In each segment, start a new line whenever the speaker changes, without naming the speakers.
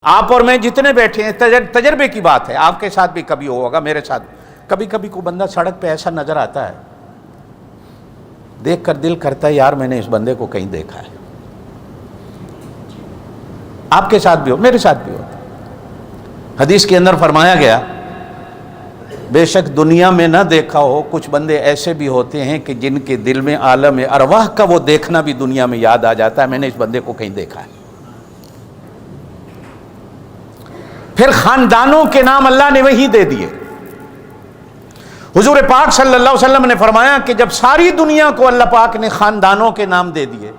آپ اور میں جتنے بیٹھے ہیں تجربے کی بات ہے، آپ کے ساتھ بھی کبھی ہوگا، میرے ساتھ کبھی کبھی کوئی بندہ سڑک پہ ایسا نظر آتا ہے، دیکھ کر دل کرتا ہے یار میں نے اس بندے کو کہیں دیکھا ہے۔ آپ کے ساتھ بھی ہو، میرے ساتھ بھی ہو۔ حدیث کے اندر فرمایا گیا بے شک دنیا میں نہ دیکھا ہو، کچھ بندے ایسے بھی ہوتے ہیں کہ جن کے دل میں عالم ارواح کا وہ دیکھنا بھی دنیا میں یاد آ جاتا ہے، میں نے اس بندے کو کہیں دیکھا ہے۔ پھر خاندانوں کے نام اللہ نے وہی دے دیے۔ حضور پاک صلی اللہ علیہ وسلم نے فرمایا کہ جب ساری دنیا کو اللہ پاک نے خاندانوں کے نام دے دیے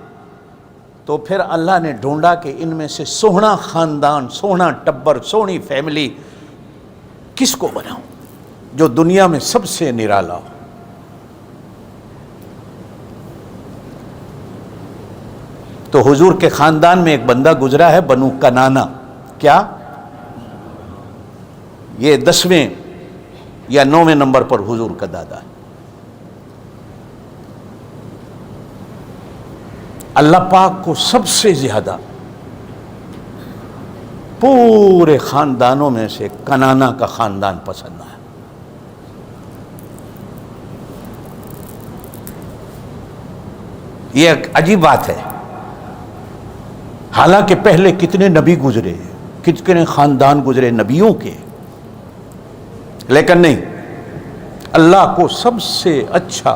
تو پھر اللہ نے ڈھونڈا کہ ان میں سے سوہنا خاندان، سوہنا ٹبر، سونی فیملی کس کو بناؤں جو دنیا میں سب سے نرالا ہو۔ تو حضور کے خاندان میں ایک بندہ گزرا ہے، بنو کنانا۔ کیا یہ 10ویں یا 9ویں نمبر پر حضور کا دادا ہے۔ اللہ پاک کو سب سے زیادہ پورے خاندانوں میں سے کنانا کا خاندان پسند ہے۔ یہ ایک عجیب بات ہے، حالانکہ پہلے کتنے نبی گزرے، کتنے خاندان گزرے نبیوں کے، لیکن نہیں، اللہ کو سب سے اچھا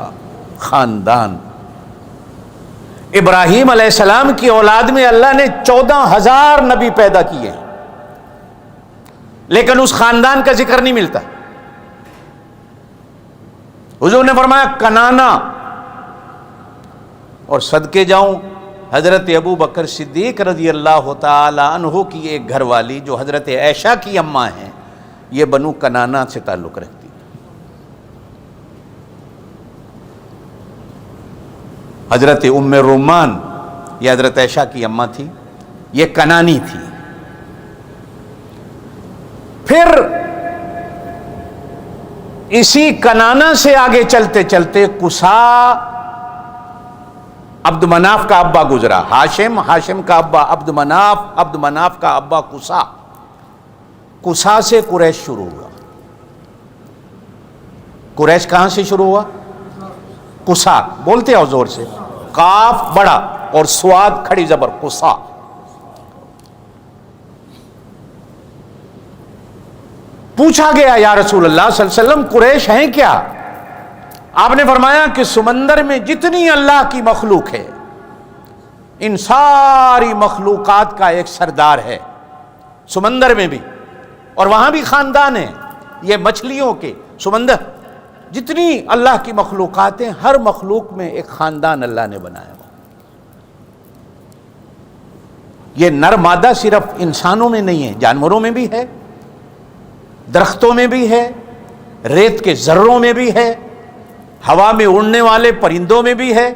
خاندان ابراہیم علیہ السلام کی اولاد میں اللہ نے 14,000 نبی پیدا کیے ہیں، لیکن اس خاندان کا ذکر نہیں ملتا۔ حضور نے فرمایا کنانا، اور صدقے جاؤں حضرت ابو بکر صدیق رضی اللہ تعالی عنہ کی ایک گھر والی جو حضرت عائشہ کی اماں ہیں، یہ بنو کنانا سے تعلق رکھتی۔ حضرت ام رومان یہ حضرت عائشہ کی اماں تھی، یہ کنانی تھی۔ پھر اسی کنانا سے آگے چلتے چلتے قصا عبد مناف کا ابا گزرا، ہاشم کا ابا عبد مناف کا ابا قصا سے قریش شروع ہوا۔ قریش کہاں سے شروع ہوا؟ قصا، بولتے ہو زور سے، قاف بڑا اور سواد کھڑی زبر، قصا۔ پوچھا گیا یا رسول اللہ صلی اللہ علیہ وسلم قریش ہیں کیا؟ آپ نے فرمایا کہ سمندر میں جتنی اللہ کی مخلوق ہے ان ساری مخلوقات کا ایک سردار ہے سمندر میں بھی، اور وہاں بھی خاندان ہیں، یہ مچھلیوں کے سمندر جتنی اللہ کی مخلوقات ہیں، ہر مخلوق میں ایک خاندان اللہ نے بنایا ہوا۔ یہ نر مادہ صرف انسانوں میں نہیں ہے، جانوروں میں بھی ہے، درختوں میں بھی ہے، ریت کے ذروں میں بھی ہے، ہوا میں اڑنے والے پرندوں میں بھی ہے،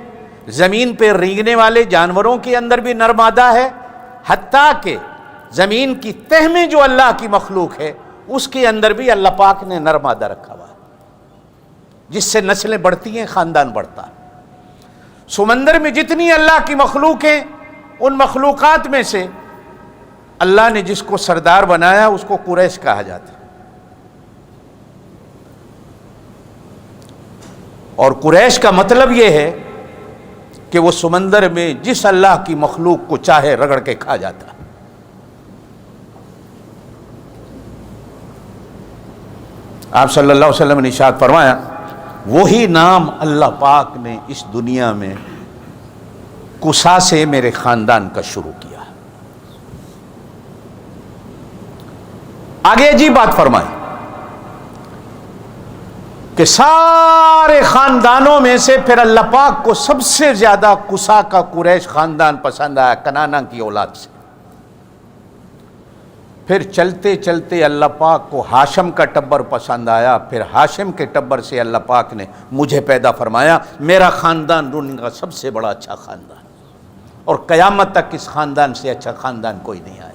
زمین پہ رینگنے والے جانوروں کے اندر بھی نر مادہ ہے، حتیٰ کہ زمین کی تہ میں جو اللہ کی مخلوق ہے اس کے اندر بھی اللہ پاک نے نر مادہ رکھا ہوا ہے، جس سے نسلیں بڑھتی ہیں، خاندان بڑھتا ہے۔ سمندر میں جتنی اللہ کی مخلوق ہیں ان مخلوقات میں سے اللہ نے جس کو سردار بنایا اس کو قریش کہا جاتا ہے۔ اور قریش کا مطلب یہ ہے کہ وہ سمندر میں جس اللہ کی مخلوق کو چاہے رگڑ کے کھا جاتا۔ آپ صلی اللہ علیہ وسلم نے ارشاد فرمایا وہی نام اللہ پاک نے اس دنیا میں قصا سے میرے خاندان کا شروع کیا۔ آگے عجیب بات فرمائی کہ سارے خاندانوں میں سے پھر اللہ پاک کو سب سے زیادہ قصا کا قریش خاندان پسند آیا، کنانا کی اولاد سے۔ پھر چلتے چلتے اللہ پاک کو ہاشم کا ٹبر پسند آیا، پھر ہاشم کے ٹبر سے اللہ پاک نے مجھے پیدا فرمایا، میرا خاندان دنیا کا سب سے بڑا اچھا خاندان، اور قیامت تک اس خاندان سے اچھا خاندان کوئی نہیں آیا۔